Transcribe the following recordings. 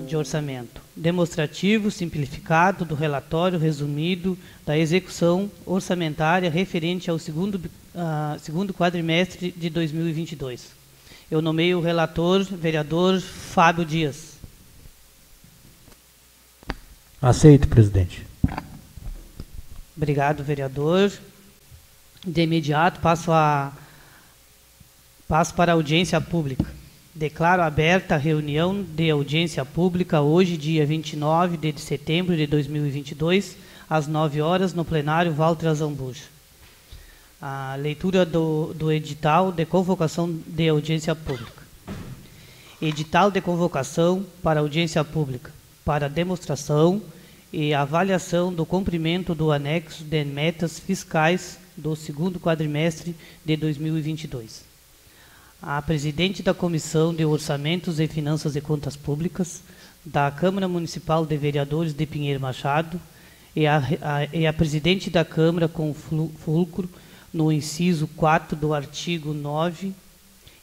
de orçamento, demonstrativo simplificado do relatório resumido da execução orçamentária referente ao segundo quadrimestre de 2022. Eu nomeio o relator, vereador Fábio Dias. Aceito, presidente. Obrigado, vereador. De imediato, passo para a audiência pública. Declaro aberta a reunião de audiência pública hoje, dia 29 de setembro de 2022, às 9 horas, no plenário Walter Azambuja. A leitura do edital de convocação de audiência pública. Edital de convocação para audiência pública, para demonstração e avaliação do cumprimento do anexo de metas fiscais do segundo quadrimestre de 2022. A presidente da Comissão de Orçamentos e Finanças e Contas Públicas da Câmara Municipal de Vereadores de Pinheiro Machado e a presidente da Câmara com fulcro no inciso 4 do artigo 9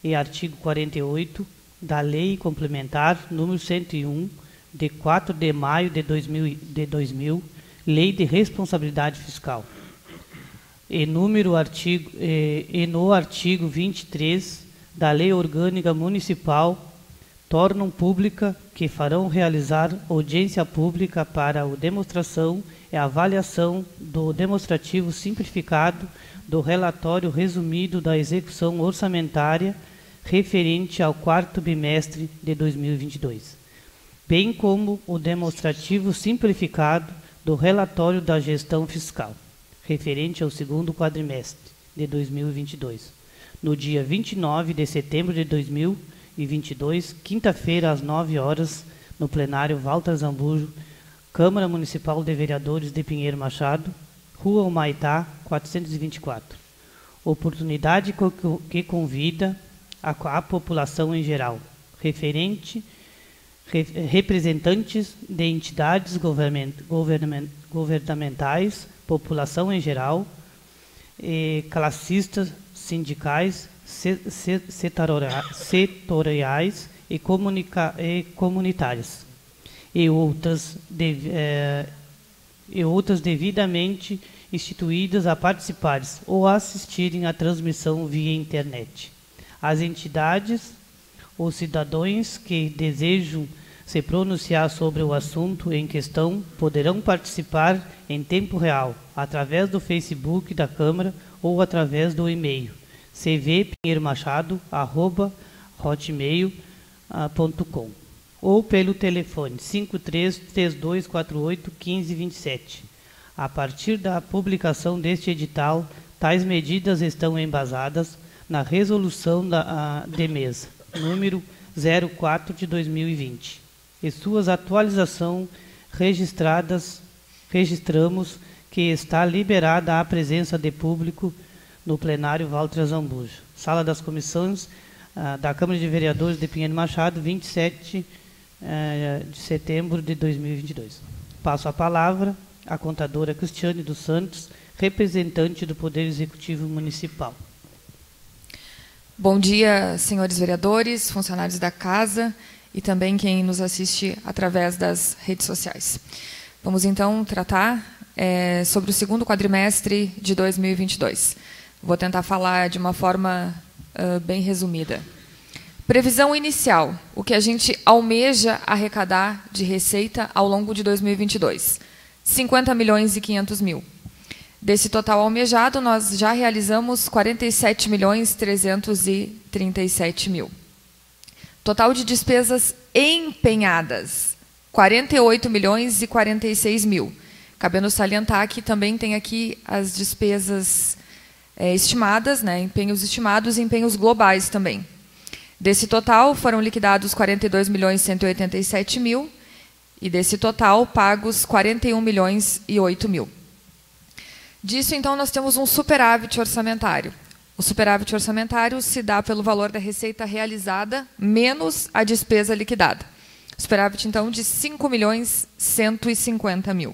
e artigo 48 da Lei Complementar número 101, de 4 de maio de 2000, Lei de Responsabilidade Fiscal. E no artigo 23 da Lei Orgânica Municipal, tornam pública que farão realizar audiência pública para a demonstração e avaliação do demonstrativo simplificado do relatório resumido da execução orçamentária referente ao quarto bimestre de 2022, bem como o demonstrativo simplificado do relatório da gestão fiscal referente ao segundo quadrimestre de 2022. No dia 29 de setembro de 2022, quinta-feira, às 9 horas, no plenário Walter Azambuja, Câmara Municipal de Vereadores de Pinheiro Machado, Rua Humaitá, 424. Oportunidade que convida a população em geral, representantes de entidades governamentais, população em geral, e classistas, sindicais, setoriais e comunitárias, e outras devidamente instituídas a participarem ou assistirem à transmissão via internet. As entidades ou cidadãos que desejam se pronunciar sobre o assunto em questão poderão participar em tempo real, através do Facebook da Câmara ou através do e-mail cvpinheiromachado@hotmail.com ou pelo telefone 5332481527. A partir da publicação deste edital, tais medidas estão embasadas na resolução de mesa, número 04 de 2020, e suas atualizações registramos que está liberada a presença de público no plenário Walter Azambuja, Sala das Comissões da Câmara de Vereadores de Pinheiro Machado, 27 de setembro de 2022. Passo a palavra à contadora Cristiane dos Santos, representante do Poder Executivo Municipal. Bom dia, senhores vereadores, funcionários da Casa e também quem nos assiste através das redes sociais. Vamos, então, tratar sobre o segundo quadrimestre de 2022. Vou tentar falar de uma forma bem resumida. Previsão inicial, o que a gente almeja arrecadar de receita ao longo de 2022, 50 milhões e 500 mil. Desse total almejado, nós já realizamos 47 milhões 337 mil. Total de despesas empenhadas, 48 milhões e 46 mil. Cabendo salientar que também tem aqui as despesas estimadas, né, empenhos estimados e empenhos globais também. Desse total, foram liquidados 42 milhões 187 mil e desse total, pagos 41 milhões e 8 mil. Disso, então, nós temos um superávit orçamentário. O superávit orçamentário se dá pelo valor da receita realizada menos a despesa liquidada. Superávit, então, de 5 milhões 150 mil.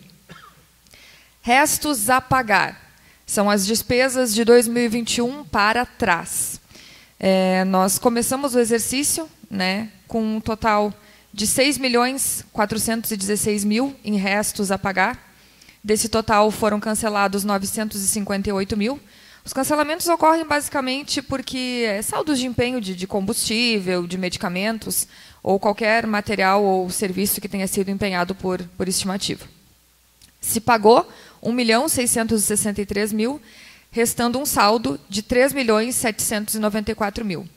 Restos a pagar são as despesas de 2021 para trás. Nós começamos o exercício, né, com um total de 6.416.000 em restos a pagar. Desse total foram cancelados 958.000. Os cancelamentos ocorrem basicamente porque saldos de empenho de combustível, de medicamentos, ou qualquer material ou serviço que tenha sido empenhado por estimativa. Se pagou 1.663.000, restando um saldo de 3.794.000.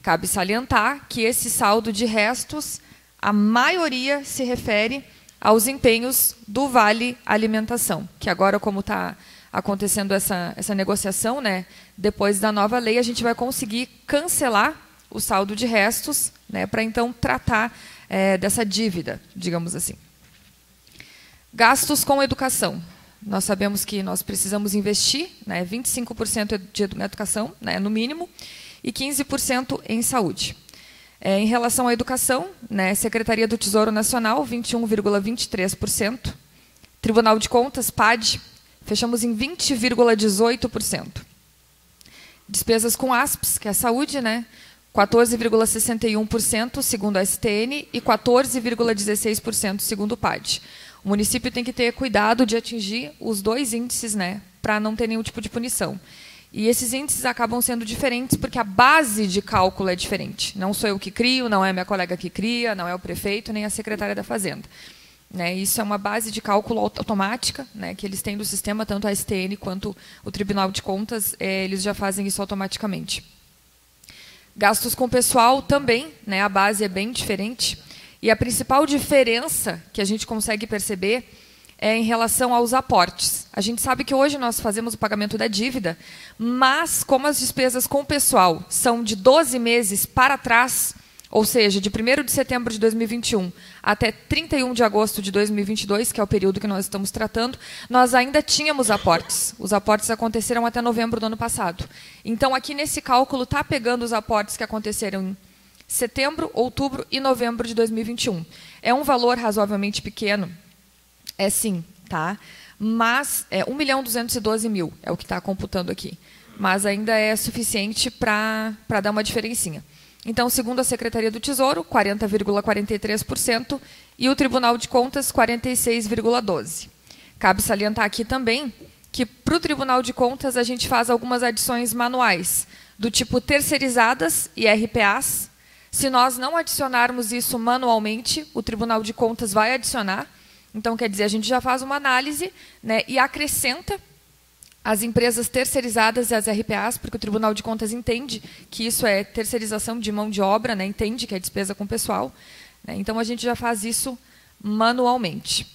Cabe salientar que esse saldo de restos, a maioria se refere aos empenhos do Vale Alimentação, que agora, como está acontecendo essa negociação, né, depois da nova lei, a gente vai conseguir cancelar o saldo de restos, né, para então tratar dessa dívida, digamos assim. Gastos com educação. Nós sabemos que nós precisamos investir, né, 25% de educação, né, no mínimo, e 15% em saúde. Em relação à educação, né, Secretaria do Tesouro Nacional, 21,23%. Tribunal de Contas, PAD, fechamos em 20,18%. Despesas com ASPES, que é a saúde, né, 14,61%, segundo a STN, e 14,16%, segundo o PAD. O município tem que ter cuidado de atingir os dois índices, né, para não ter nenhum tipo de punição. E esses índices acabam sendo diferentes porque a base de cálculo é diferente. Não sou eu que crio, não é minha colega que cria, não é o prefeito, nem a secretária da Fazenda. Né, isso é uma base de cálculo automática, né, que eles têm do sistema, tanto a STN quanto o Tribunal de Contas, eles já fazem isso automaticamente. Gastos com pessoal também, né, a base é bem diferente. E a principal diferença que a gente consegue perceber é em relação aos aportes. A gente sabe que hoje nós fazemos o pagamento da dívida, mas como as despesas com o pessoal são de 12 meses para trás, ou seja, de 1º de setembro de 2021 até 31 de agosto de 2022, que é o período que nós estamos tratando, nós ainda tínhamos aportes. Os aportes aconteceram até novembro do ano passado. Então, aqui nesse cálculo, está pegando os aportes que aconteceram em setembro, outubro e novembro de 2021. É um valor razoavelmente pequeno, é sim, tá? Mas 1.212.000 é o que está computando aqui. Mas ainda é suficiente para dar uma diferencinha. Então, segundo a Secretaria do Tesouro, 40,43%, e o Tribunal de Contas, 46,12%. Cabe salientar aqui também que, para o Tribunal de Contas, a gente faz algumas adições manuais, do tipo terceirizadas e RPAs. Se nós não adicionarmos isso manualmente, o Tribunal de Contas vai adicionar. Então, quer dizer, a gente já faz uma análise, né, e acrescenta as empresas terceirizadas e as RPAs, porque o Tribunal de Contas entende que isso é terceirização de mão de obra, né, entende que é despesa com pessoal. Né, então, a gente já faz isso manualmente.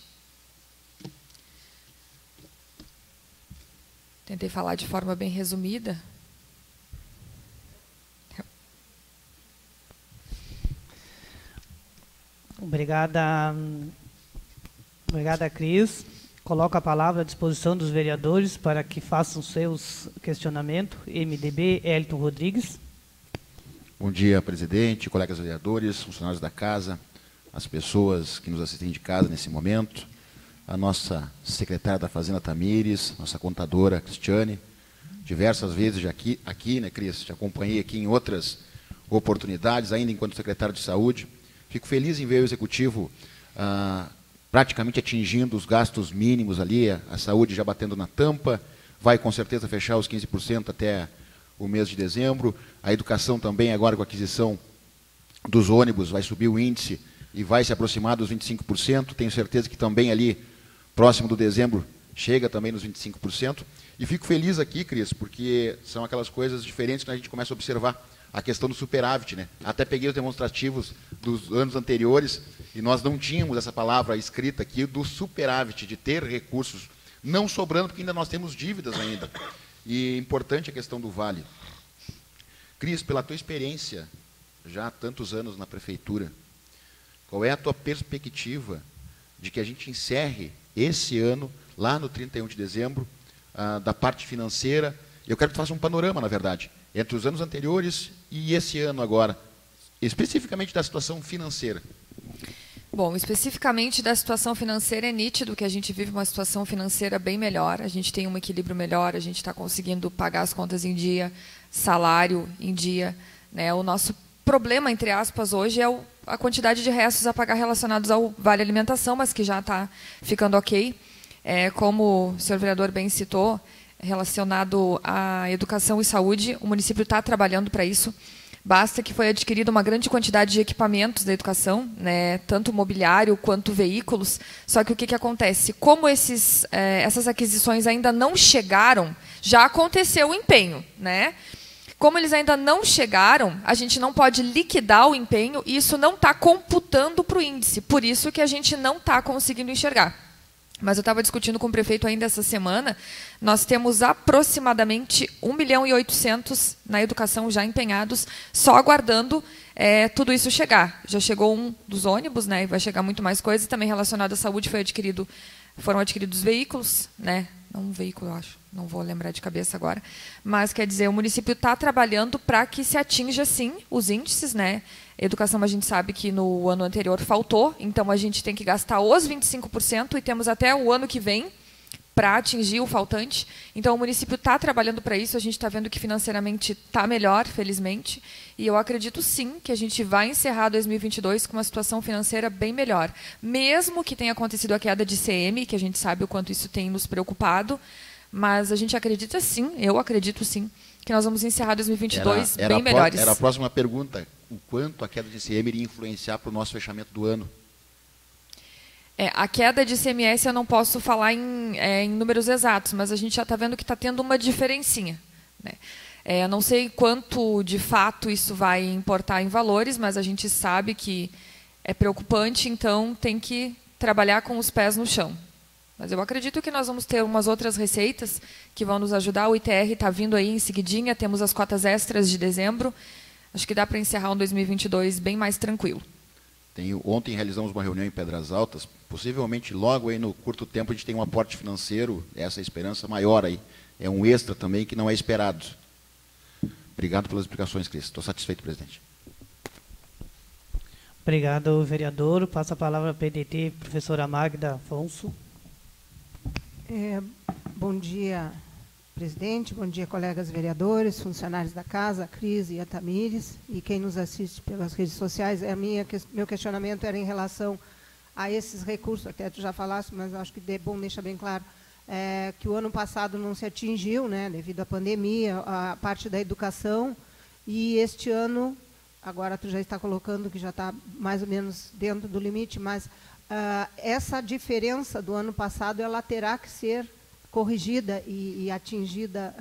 Tentei falar de forma bem resumida. Obrigada, Cris. Coloco a palavra à disposição dos vereadores para que façam seus questionamentos. MDB, Elton Rodrigues. Bom dia, presidente, colegas vereadores, funcionários da casa, as pessoas que nos assistem de casa nesse momento, a nossa secretária da Fazenda, Tamires, nossa contadora, Cristiane. Diversas vezes já aqui, né, Cris? Te acompanhei aqui em outras oportunidades, ainda enquanto secretário de Saúde. Fico feliz em ver o Executivo praticamente atingindo os gastos mínimos ali, a saúde já batendo na tampa, vai com certeza fechar os 15% até o mês de dezembro. A educação também, agora com a aquisição dos ônibus, vai subir o índice e vai se aproximar dos 25%. Tenho certeza que também ali, próximo do dezembro, chega também nos 25%. E fico feliz aqui, Cris, porque são aquelas coisas diferentes que a gente começa a observar. A questão do superávit, né? Até peguei os demonstrativos dos anos anteriores e nós não tínhamos essa palavra escrita aqui do superávit, de ter recursos não sobrando, porque ainda nós temos dívidas ainda. E é importante a questão do Vale. Cris, pela tua experiência, já há tantos anos na prefeitura, qual é a tua perspectiva de que a gente encerre esse ano, lá no 31 de dezembro, da parte financeira? Eu quero que tu faça um panorama, na verdade, entre os anos anteriores e esse ano agora, especificamente da situação financeira. Bom, especificamente da situação financeira, é nítido que a gente vive uma situação financeira bem melhor, a gente tem um equilíbrio melhor, a gente está conseguindo pagar as contas em dia, salário em dia. Né? O nosso problema, entre aspas, hoje é a quantidade de restos a pagar relacionados ao Vale Alimentação, mas que já está ficando ok. Como o senhor vereador bem citou, relacionado à educação e saúde, o município está trabalhando para isso. Basta que foi adquirida uma grande quantidade de equipamentos da educação, né, tanto mobiliário quanto veículos. Só que o que acontece? Como essas aquisições ainda não chegaram, já aconteceu o empenho, né? Como eles ainda não chegaram, a gente não pode liquidar o empenho e isso não está computando para o índice. Por isso que a gente não está conseguindo enxergar. Mas eu estava discutindo com o prefeito ainda essa semana, nós temos aproximadamente 1.800.000 na educação já empenhados, só aguardando tudo isso chegar. Já chegou um dos ônibus, né, e vai chegar muito mais coisas, também relacionado à saúde foram adquiridos veículos, né, não um veículo, eu acho, não vou lembrar de cabeça agora, mas quer dizer, o município está trabalhando para que se atinja, sim, os índices, né. Educação, a gente sabe que no ano anterior faltou, então a gente tem que gastar os 25% e temos até o ano que vem para atingir o faltante. Então, o município está trabalhando para isso, a gente está vendo que financeiramente está melhor, felizmente, e eu acredito, sim, que a gente vai encerrar 2022 com uma situação financeira bem melhor. Mesmo que tenha acontecido a queda de ICM, que a gente sabe o quanto isso tem nos preocupado, mas a gente acredita, sim, eu acredito, sim, que nós vamos encerrar 2022 bem melhores. Era a próxima pergunta. O quanto a queda de ICM iria influenciar para o nosso fechamento do ano? A queda de ICMS eu não posso falar em números exatos, mas a gente já está vendo que está tendo uma diferencinha, né? Eu não sei quanto, de fato, isso vai importar em valores, mas a gente sabe que é preocupante, então tem que trabalhar com os pés no chão. Mas eu acredito que nós vamos ter umas outras receitas que vão nos ajudar. O ITR está vindo aí em seguidinha, temos as cotas extras de dezembro. Acho que dá para encerrar um 2022 bem mais tranquilo. Ontem realizamos uma reunião em Pedras Altas. Possivelmente, logo aí no curto tempo, a gente tem um aporte financeiro, essa é a esperança maior aí. É um extra também que não é esperado. Obrigado pelas explicações, Cris. Estou satisfeito, presidente. Obrigado, vereador. Passa a palavra à PDT, professora Magda Afonso. Bom dia, presidente, bom dia, colegas vereadores, funcionários da casa, a Cris e a Tamires, e quem nos assiste pelas redes sociais. Meu questionamento era em relação a esses recursos, até tu já falaste, mas acho que é bom deixar bem claro, que o ano passado não se atingiu, né, devido à pandemia, a parte da educação, e este ano, agora tu já está colocando que já está mais ou menos dentro do limite, mas essa diferença do ano passado ela terá que ser corrigida e atingida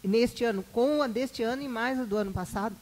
neste ano, com a deste ano e mais a do ano passado?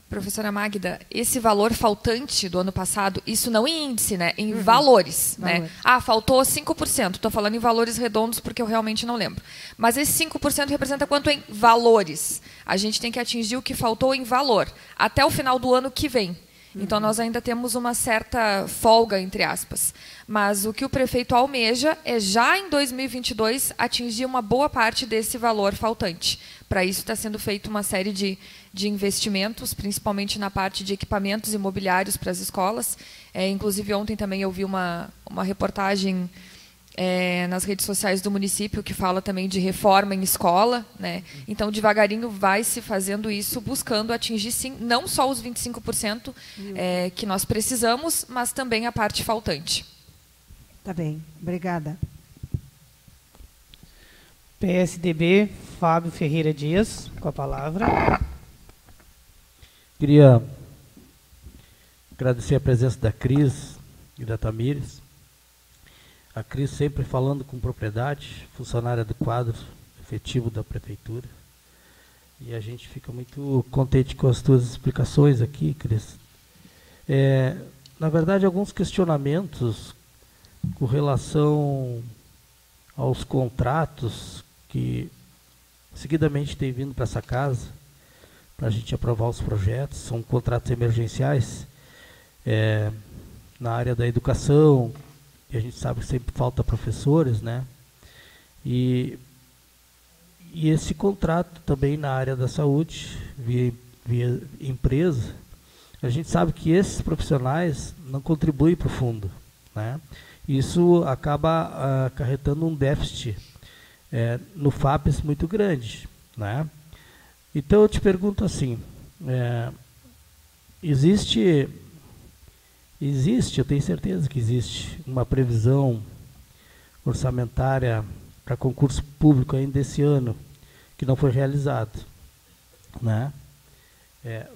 Professora Magda, esse valor faltante do ano passado, isso não em índice, né? Em valores, né? Faltou 5%. Estou falando em valores redondos porque eu realmente não lembro. Mas esse 5% representa quanto em valores? A gente tem que atingir o que faltou em valor até o final do ano que vem. Então, nós ainda temos uma certa folga, entre aspas. Mas o que o prefeito almeja é, já em 2022, atingir uma boa parte desse valor faltante. Para isso, está sendo feita uma série de investimentos, principalmente na parte de equipamentos imobiliários para as escolas. Inclusive, ontem também eu vi uma reportagem nas redes sociais do município, que fala também de reforma em escola, né? Então, devagarinho vai se fazendo isso, buscando atingir, sim, não só os 25% que nós precisamos, mas também a parte faltante. Tá bem, obrigada. PSDB, Fábio Ferreira Dias, com a palavra. Queria agradecer a presença da Cris e da Tamires. A Cris sempre falando com propriedade, funcionária do quadro efetivo da prefeitura. E a gente fica muito contente com as tuas explicações aqui, Cris. Na verdade, alguns questionamentos com relação aos contratos que seguidamente têm vindo para essa casa, para a gente aprovar os projetos. São contratos emergenciais na área da educação, e a gente sabe que sempre falta professores, né? E esse contrato também na área da saúde, via empresa, a gente sabe que esses profissionais não contribuem para o fundo, né? Isso acaba acarretando um déficit no FAPES muito grande, né? Então eu te pergunto assim, Existe, eu tenho certeza que existe uma previsão orçamentária para concurso público ainda esse ano, que não foi realizado, né?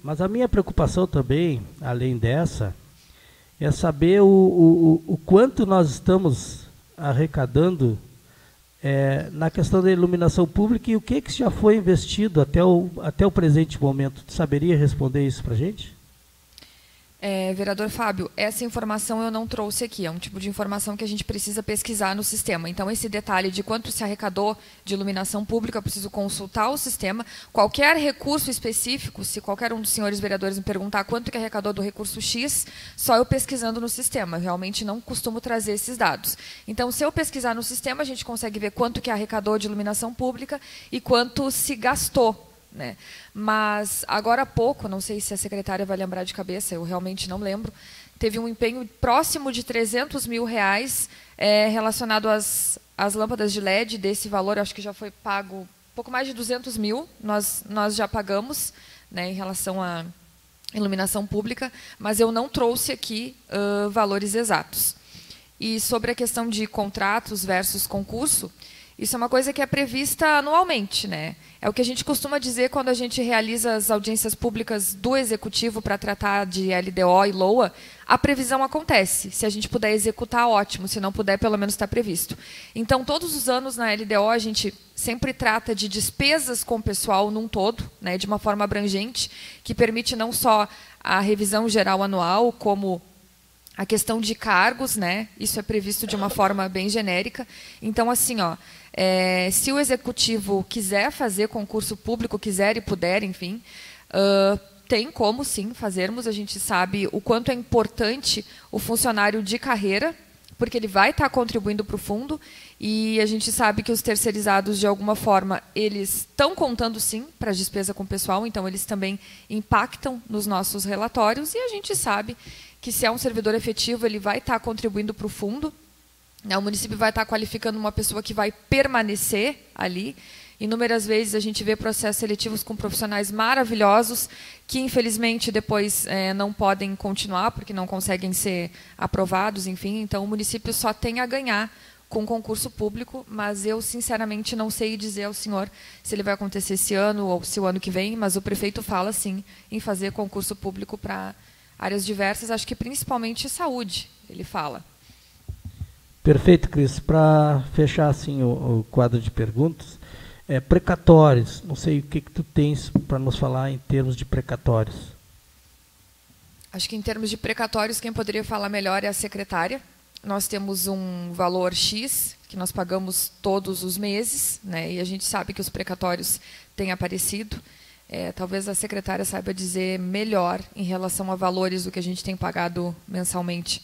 Mas a minha preocupação também, além dessa, é saber o quanto nós estamos arrecadando na questão da iluminação pública e o que já foi investido até o presente momento. Tu saberia responder isso para a gente? Vereador Fábio, essa informação eu não trouxe aqui, é um tipo de informação que a gente precisa pesquisar no sistema. Então, esse detalhe de quanto se arrecadou de iluminação pública, eu preciso consultar o sistema. Qualquer recurso específico, se qualquer um dos senhores vereadores me perguntar quanto que arrecadou do recurso X, só eu pesquisando no sistema. Eu realmente não costumo trazer esses dados. Então, se eu pesquisar no sistema, a gente consegue ver quanto que arrecadou de iluminação pública e quanto se gastou, né? Mas agora há pouco, não sei se a secretária vai lembrar de cabeça, eu realmente não lembro, teve um empenho próximo de R$300 mil relacionado às lâmpadas de LED. Desse valor, acho que já foi pago pouco mais de 200 mil, nós já pagamos, né, em relação à iluminação pública, mas eu não trouxe aqui valores exatos. E sobre a questão de contratos versus concurso, isso é uma coisa que é prevista anualmente, né? É o que a gente costuma dizer quando a gente realiza as audiências públicas do Executivo para tratar de LDO e LOA, a previsão acontece. Se a gente puder executar, ótimo. Se não puder, pelo menos está previsto. Então, todos os anos na LDO, a gente sempre trata de despesas com o pessoal num todo, né, de uma forma abrangente, que permite não só a revisão geral anual, como a questão de cargos, né? Isso é previsto de uma forma bem genérica. Então, assim, se o Executivo quiser fazer concurso público, quiser e puder, enfim, tem como, sim, fazermos. A gente sabe o quanto é importante o funcionário de carreira, porque ele vai estar contribuindo para o fundo, e a gente sabe que os terceirizados, de alguma forma, eles estão contando, sim, para a despesa com o pessoal, então eles também impactam nos nossos relatórios, e a gente sabe que, se é um servidor efetivo, ele vai estar contribuindo para o fundo, né? O município vai estar qualificando uma pessoa que vai permanecer ali. Inúmeras vezes a gente vê processos seletivos com profissionais maravilhosos que, infelizmente, depois não podem continuar porque não conseguem ser aprovados, enfim. Então, o município só tem a ganhar com concurso público, mas eu, sinceramente, não sei dizer ao senhor se ele vai acontecer esse ano ou se o ano que vem, mas o prefeito fala, sim, em fazer concurso público para áreas diversas, acho que principalmente saúde, ele fala. Perfeito, Cris. Para fechar assim o quadro de perguntas, precatórios, não sei o que tu tens para nos falar em termos de precatórios. Acho que em termos de precatórios, quem poderia falar melhor é a secretária. Nós temos um valor X, que nós pagamos todos os meses, né, e a gente sabe que os precatórios têm aparecido. Talvez a secretária saiba dizer melhor em relação a valores do que a gente tem pagado mensalmente.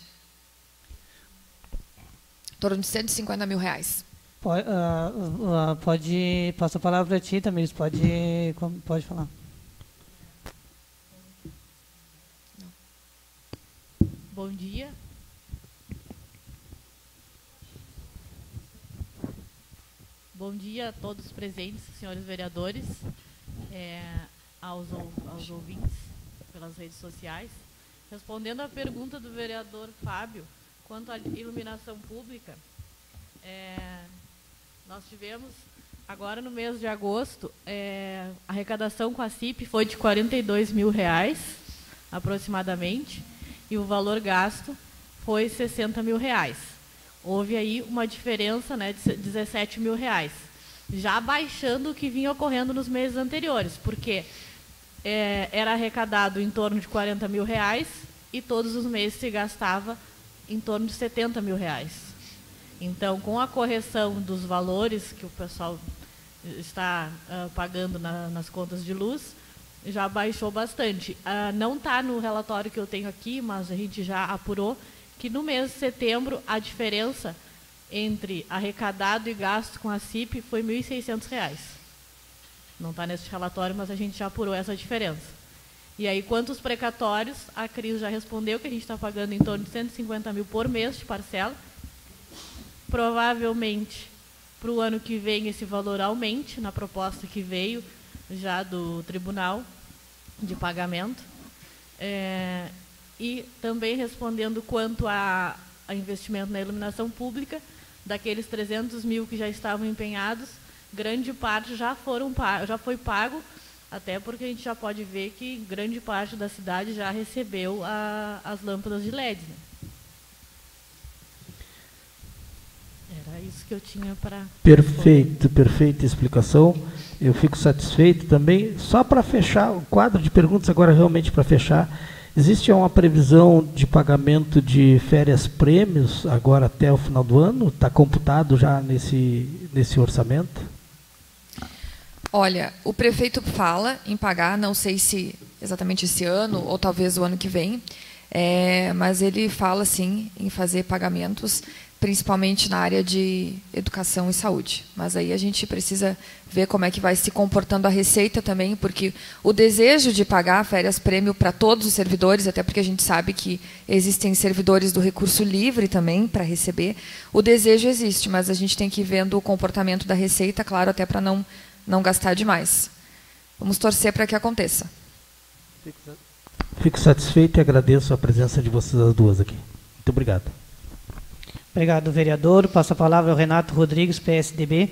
Em torno de R$150 mil. Passo a palavra para ti, Tamires, pode falar. Bom dia. Bom dia a todos os presentes, senhores vereadores, aos ouvintes pelas redes sociais. Respondendo à pergunta do vereador Fábio, quanto à iluminação pública, nós tivemos, agora no mês de agosto, a arrecadação com a CIP foi de R$42 mil, aproximadamente, e o valor gasto foi R$60 mil. Houve aí uma diferença, né, de R$17 mil, já baixando o que vinha ocorrendo nos meses anteriores, porque era arrecadado em torno de R$40 mil e todos os meses se gastava em torno de R$70 mil. Então, com a correção dos valores que o pessoal está pagando nas contas de luz, já baixou bastante. Não está no relatório que eu tenho aqui, mas a gente já apurou que no mês de setembro a diferença entre arrecadado e gasto com a CIP foi R$1.600. Não está nesse relatório, mas a gente já apurou essa diferença. E aí, quanto aos precatórios, a Cris já respondeu que a gente está pagando em torno de R$150 mil por mês de parcela. Provavelmente, para o ano que vem, esse valor aumente, na proposta que veio já do tribunal. de pagamento. E também respondendo quanto a investimento na iluminação pública, daqueles 300 mil que já estavam empenhados, grande parte já foi pago, até porque a gente já pode ver que grande parte da cidade já recebeu as lâmpadas de LED. Né? Era isso que eu tinha para... Perfeito, perfeita explicação. Eu fico satisfeito também. Só para fechar o quadro de perguntas, agora realmente para fechar, existe uma previsão de pagamento de férias prêmios agora até o final do ano? Está computado já nesse orçamento? Olha, o prefeito fala em pagar, não sei se exatamente esse ano ou talvez o ano que vem, mas ele fala sim em fazer pagamentos, principalmente na área de educação e saúde. Mas aí a gente precisa ver como é que vai se comportando a Receita também, porque o desejo de pagar férias prêmio para todos os servidores, até porque a gente sabe que existem servidores do recurso livre também para receber, o desejo existe, mas a gente tem que ir vendo o comportamento da Receita, claro, até para não gastar demais. Vamos torcer para que aconteça. Fico satisfeito e agradeço a presença de vocês as duas aqui. Muito obrigado. Obrigado, vereador. Passo a palavra ao Renato Rodrigues, PSDB.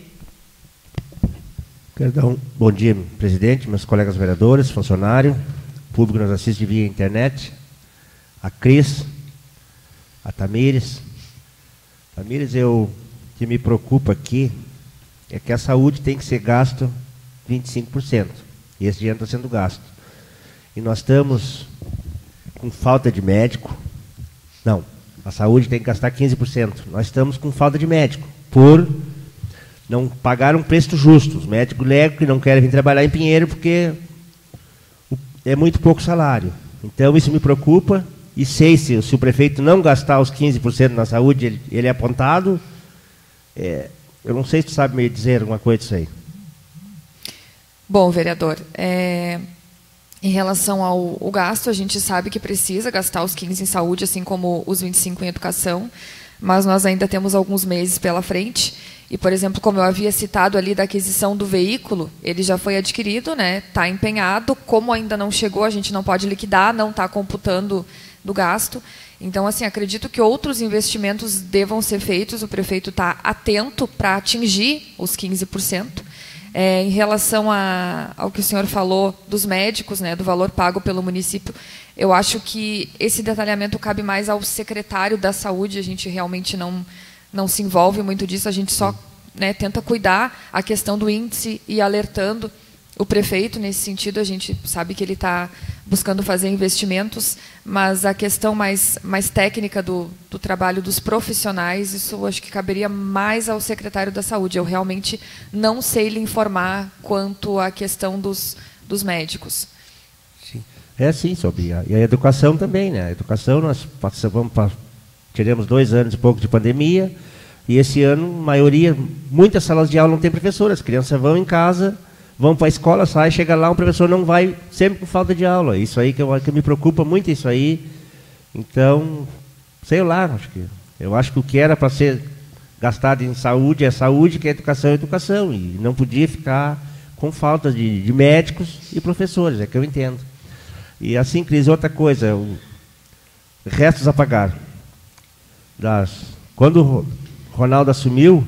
Quero dar um bom dia, presidente, meus colegas vereadores, funcionário, público que nos assiste via internet, a Cris, a Tamires. Tamires, o que me preocupa aqui é que a saúde tem que ser gasto 25%. E esse dinheiro está sendo gasto. E nós estamos com falta de médico. Não. A saúde tem que gastar 15%. Nós estamos com falta de médico, por não pagar um preço justo. Os médicos legam que não querem vir trabalhar em Pinheiro porque é muito pouco salário. Então, isso me preocupa. E sei se o prefeito não gastar os 15% na saúde, ele é apontado. Eu não sei se tu sabe me dizer alguma coisa disso aí. Bom, vereador, em relação ao gasto, a gente sabe que precisa gastar os 15 em saúde, assim como os 25 em educação, mas nós ainda temos alguns meses pela frente. E, por exemplo, como eu havia citado ali da aquisição do veículo, ele já foi adquirido, né? Está empenhado. Como ainda não chegou, a gente não pode liquidar, não está computando do gasto. Então, assim, acredito que outros investimentos devam ser feitos. O prefeito está atento para atingir os 15%. Em relação ao que o senhor falou dos médicos, né, do valor pago pelo município, eu acho que esse detalhamento cabe mais ao secretário da saúde. A gente realmente não se envolve muito disso, a gente só, né, tenta cuidar a questão do índice e alertando o prefeito nesse sentido. A gente sabe que ele está buscando fazer investimentos, mas a questão mais técnica do trabalho dos profissionais, isso acho que caberia mais ao secretário da saúde. Eu realmente não sei lhe informar quanto à questão dos médicos. Sim. Sim, sobre e a educação também, né? A educação, nós tivemos 2 anos e pouco de pandemia, e esse ano, muitas salas de aula não tem professor, as crianças vão em casa, vão para a escola, sai, chega lá, o professor não vai, sempre com falta de aula. Isso aí que me preocupa muito, isso aí. Então, sei lá, eu acho que o que era para ser gastado em saúde é saúde, que é educação é educação. E não podia ficar com falta de médicos e professores, é que eu entendo. E assim, Cris, outra coisa, restos a pagar. Quando o Ronaldo assumiu,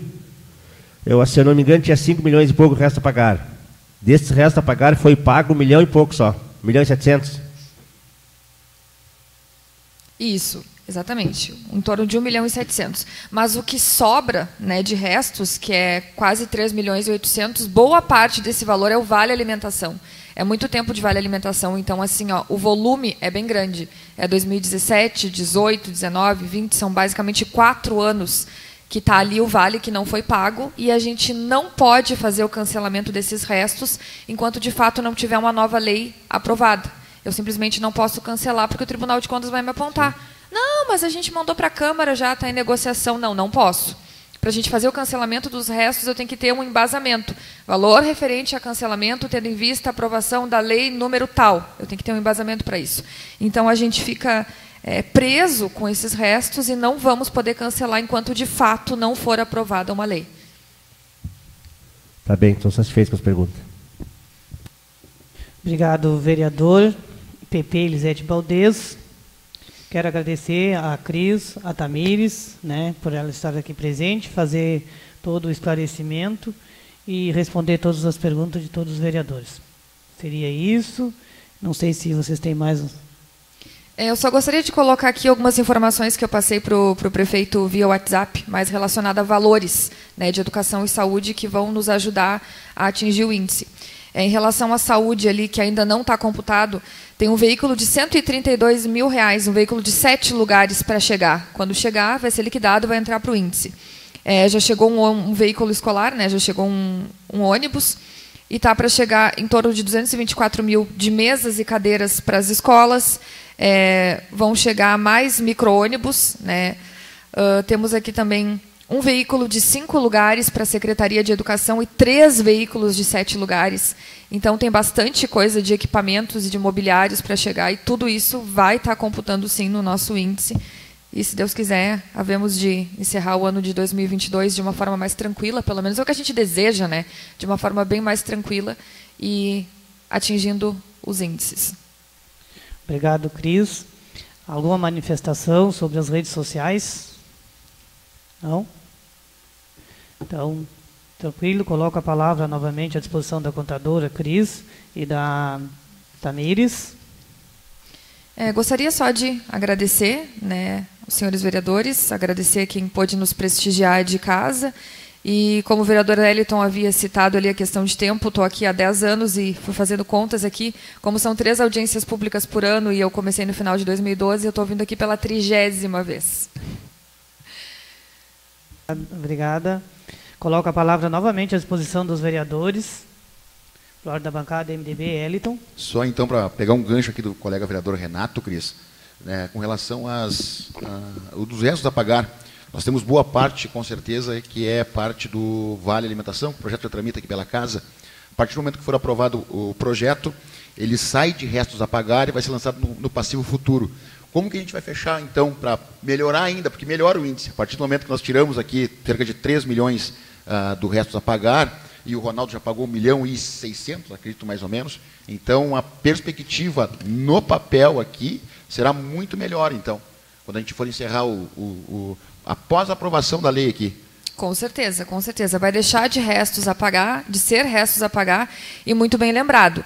se eu não me engano, tinha 5 milhões e pouco restos a pagar. Desses restos a pagar foi pago 1 milhão e pouco só. 1 milhão e 700. Isso, exatamente. Em torno de 1 milhão e 700. Mas o que sobra, né, de restos, que é quase 3 milhões e 800, boa parte desse valor é o Vale Alimentação. É muito tempo de Vale Alimentação, então assim, o volume é bem grande. É 2017, 18, 19, 20, são basicamente 4 anos que está ali o vale que não foi pago, e a gente não pode fazer o cancelamento desses restos enquanto, de fato, não tiver uma nova lei aprovada. Eu simplesmente não posso cancelar porque o Tribunal de Contas vai me apontar. Sim. Não, mas a gente mandou para a Câmara, já está em negociação. Não posso. Para a gente fazer o cancelamento dos restos, eu tenho que ter um embasamento. Valor referente a cancelamento, tendo em vista a aprovação da lei número tal. Eu tenho que ter um embasamento para isso. Então, a gente fica preso com esses restos e não vamos poder cancelar enquanto, de fato, não for aprovada uma lei. Tá bem, estou satisfeito com as perguntas. Obrigado, vereador PP Elisete Baldez. Quero agradecer a Cris, a Tamires, né, por ela estar aqui presente, fazer todo o esclarecimento e responder todas as perguntas de todos os vereadores. Seria isso. Não sei se vocês têm mais... Eu só gostaria de colocar aqui algumas informações que eu passei para o prefeito via WhatsApp, mais relacionada a valores, né, de educação e saúde que vão nos ajudar a atingir o índice. Em relação à saúde, ali, que ainda não está computado, tem um veículo de R$132 mil, um veículo de 7 lugares para chegar. Quando chegar, vai ser liquidado, vai entrar para o índice. Já chegou um veículo escolar, né, já chegou um ônibus, e está para chegar em torno de 224 mil de mesas e cadeiras para as escolas. Vão chegar mais micro-ônibus, né? Temos aqui também um veículo de 5 lugares para a Secretaria de Educação e 3 veículos de 7 lugares. Então, tem bastante coisa de equipamentos e de mobiliários para chegar, e tudo isso vai estar computando, sim, no nosso índice. E, se Deus quiser, havemos de encerrar o ano de 2022 de uma forma mais tranquila, pelo menos é o que a gente deseja, né? De uma forma bem mais tranquila e atingindo os índices. Obrigado, Cris. Alguma manifestação sobre as redes sociais? Não? Então, tranquilo, coloco a palavra novamente à disposição da contadora Cris e da Tamires. Gostaria só de agradecer, né, os senhores vereadores, agradecer quem pôde nos prestigiar de casa. E como o vereador Eliton havia citado ali a questão de tempo, estou aqui há 10 anos e fui fazendo contas aqui. Como são 3 audiências públicas por ano e eu comecei no final de 2012, eu estou vindo aqui pela 30ª vez. Obrigada. Coloco a palavra novamente à disposição dos vereadores. Por ordem da bancada, MDB, Eliton. Só então para pegar um gancho aqui do colega vereador Renato, Cris, né, com relação dos restos a pagar. Nós temos boa parte, com certeza, que é parte do Vale Alimentação, o projeto já tramita aqui pela casa. A partir do momento que for aprovado o projeto, ele sai de restos a pagar e vai ser lançado no passivo futuro. Como que a gente vai fechar, então, para melhorar ainda, porque melhora o índice. A partir do momento que nós tiramos aqui cerca de 3 milhões do restos a pagar, e o Ronaldo já pagou 1.600.000, acredito, mais ou menos. Então, a perspectiva no papel aqui será muito melhor, então, quando a gente for encerrar após a aprovação da lei aqui. Com certeza, com certeza. Vai deixar de restos a pagar, de ser restos a pagar, e muito bem lembrado.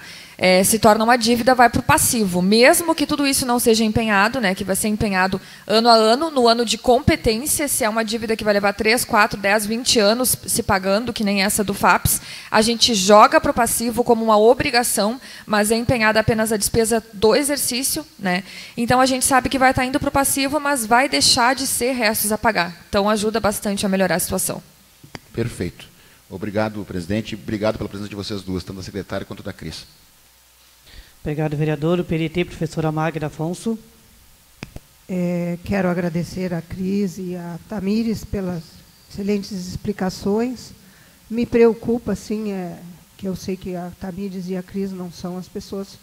Se torna uma dívida, vai para o passivo. Mesmo que tudo isso não seja empenhado, né, que vai ser empenhado ano a ano, no ano de competência, se é uma dívida que vai levar 3, 4, 10, 20 anos se pagando, que nem essa do FAPES, a gente joga para o passivo como uma obrigação, mas é empenhada apenas a despesa do exercício, né? Então, a gente sabe que vai estar indo para o passivo, mas vai deixar de ser restos a pagar. Então, ajuda bastante a melhorar a situação. Perfeito. Obrigado, presidente. Obrigado pela presença de vocês duas, tanto da secretária quanto da Cris. Obrigado, vereador. O PDT, professora Magda Afonso. Quero agradecer a Cris e a Tamires pelas excelentes explicações. Me preocupa, sim, que eu sei que a Tamires e a Cris não são as pessoas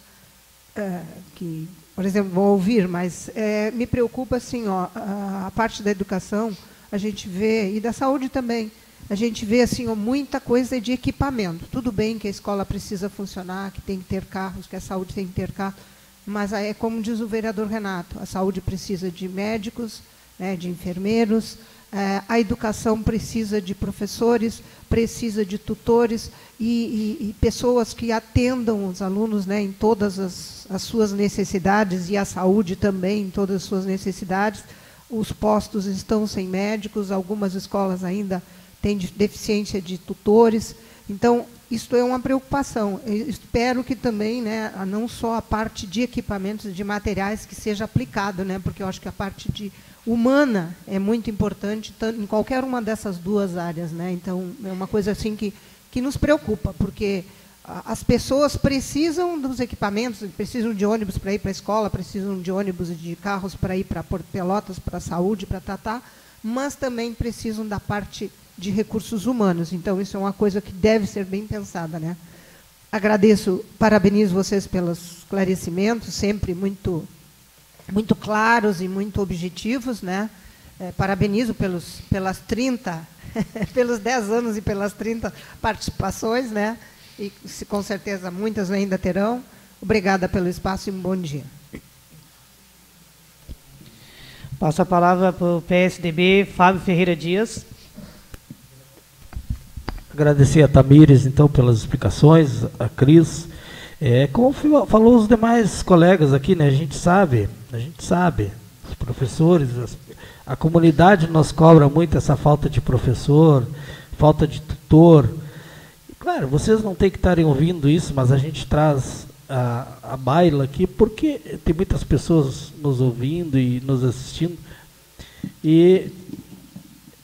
que, por exemplo, vão ouvir, mas me preocupa, sim, a parte da educação, a gente vê, e da saúde também, a gente vê assim, muita coisa de equipamento. Tudo bem que a escola precisa funcionar, que tem que ter carros, que a saúde tem que ter carros, mas é como diz o vereador Renato, a saúde precisa de médicos, né, de enfermeiros, a educação precisa de professores, precisa de tutores e pessoas que atendam os alunos, né, em todas as suas necessidades, e a saúde também em todas as suas necessidades. Os postos estão sem médicos, algumas escolas ainda têm deficiência de tutores. Então, isto é uma preocupação. Eu espero que também, né, não só a parte de equipamentos, de materiais, que seja aplicado, né, porque eu acho que a parte humana é muito importante em qualquer uma dessas duas áreas, né. Então, é uma coisa assim que nos preocupa, porque as pessoas precisam dos equipamentos, precisam de ônibus para ir para a escola, precisam de ônibus e de carros para ir para Porto Pelotas, para a saúde, para Tatá, mas também precisam da parte de recursos humanos. Então, isso é uma coisa que deve ser bem pensada, né? Agradeço, parabenizo vocês pelos esclarecimentos, sempre muito claros e muito objetivos, né? Parabenizo pelas 30, pelos 10 anos e pelas 30 participações, né? E com certeza muitas ainda terão. Obrigada pelo espaço e um bom dia. Passo a palavra para o PSDB, Fábio Ferreira Dias. Agradecer a Tamires, então, pelas explicações, a Cris. Como falou os demais colegas aqui, né, a gente sabe, os professores, a comunidade nos cobra muito essa falta de professor, falta de tutor. E, claro, vocês não têm que estarem ouvindo isso, mas a gente traz a baila aqui, porque tem muitas pessoas nos ouvindo e nos assistindo. E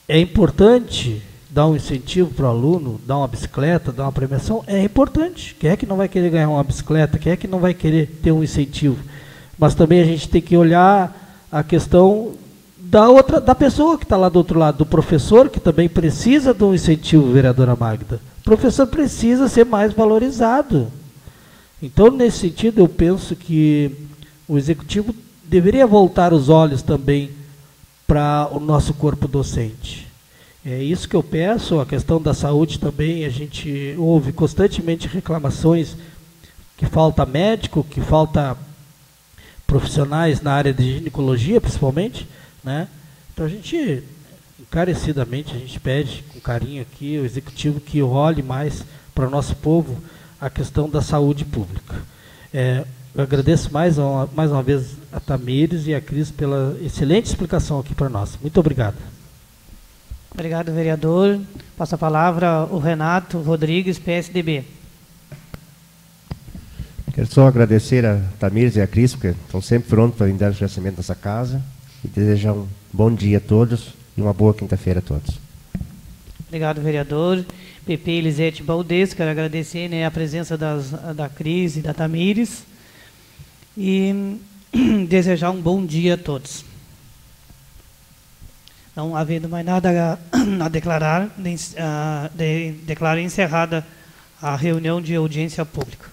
é importante dar um incentivo para o aluno, dar uma bicicleta, dar uma premiação, é importante. Quem é que não vai querer ganhar uma bicicleta? Quem é que não vai querer ter um incentivo? Mas também a gente tem que olhar a questão da pessoa que está lá do outro lado, do professor, que também precisa de um incentivo, vereadora Magda. O professor precisa ser mais valorizado. Então, nesse sentido, eu penso que o executivo deveria voltar os olhos também para o nosso corpo docente. É isso que eu peço. A questão da saúde também, a gente ouve constantemente reclamações que falta médico, que falta profissionais na área de ginecologia, principalmente, né? Então a gente, encarecidamente, a gente pede com carinho aqui o executivo que olhe mais para o nosso povo a questão da saúde pública. Eu agradeço mais uma vez a Tamires e a Cris pela excelente explicação aqui para nós. Muito obrigado. Obrigado, vereador. Passo a palavra ao Renato Rodrigues, PSDB. Quero só agradecer a Tamires e a Cris, porque estão sempre prontos para dar o crescimento dessa casa, e desejar um bom dia a todos e uma boa quinta-feira a todos. Obrigado, vereador. PP Elisete Baldez, quero agradecer, né, a presença da Cris e da Tamires e desejar um bom dia a todos. Não havendo mais nada a declarar, declaro encerrada a reunião de audiência pública.